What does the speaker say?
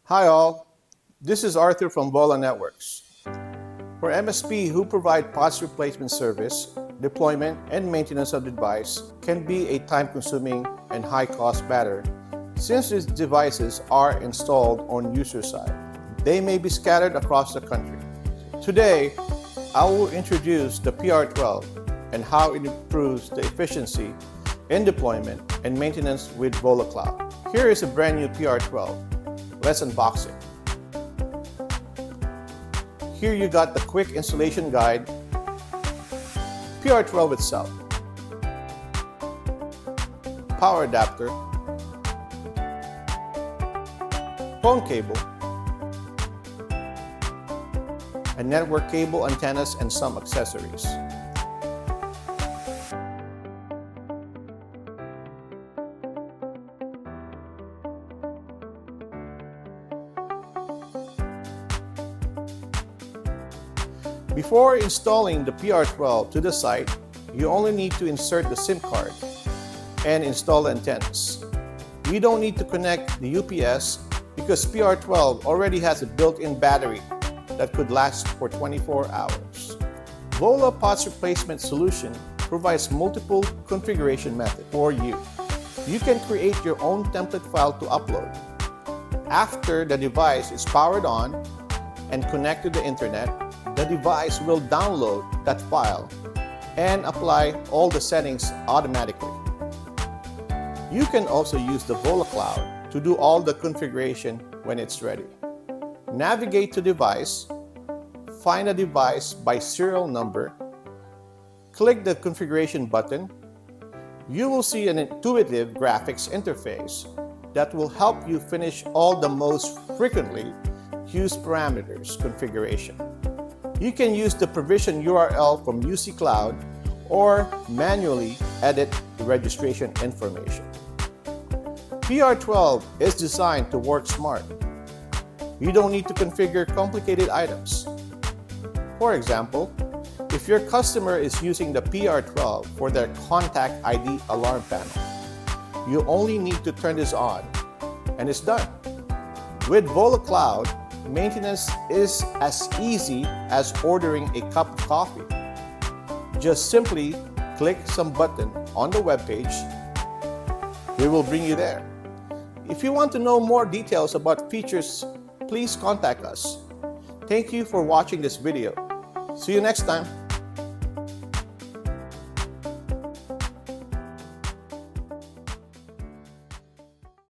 Hi all, this is Arthur from Vola Networks. For MSP who provide parts replacement service, deployment and maintenance of the device can be a time-consuming and high-cost matter since these devices are installed on user side. They may be scattered across the country. Today, I will introduce the PR12 and how it improves the efficiency in deployment and maintenance with VolaCloud. Here is a brand new PR12. Let's unbox it. Here you got the quick installation guide, PR12 itself, power adapter, phone cable, a network cable, antennas, and some accessories. Before installing the PR12 to the site, you only need to insert the SIM card and install the antennas. You don't need to connect the UPS because PR12 already has a built-in battery that could last for 24 hours. Vola Parts Replacement Solution provides multiple configuration methods for you. You can create your own template file to upload. After the device is powered on and connected to the internet, the device will download that file and apply all the settings automatically. You can also use the VolaCloud to do all the configuration when it's ready. Navigate to device, find a device by serial number, click the configuration button. You will see an intuitive graphics interface that will help you finish all the most frequently used parameters configuration. You can use the provision URL from UC Cloud or manually edit the registration information. PR12 is designed to work smart. You don't need to configure complicated items. For example, if your customer is using the PR12 for their contact ID alarm panel, you only need to turn this on and it's done. With VolaCloud, maintenance is as easy as ordering a cup of coffee. Just simply click some button on the web page. We will bring you there. If you want to know more details about features, please contact us. Thank you for watching this video. See you next time.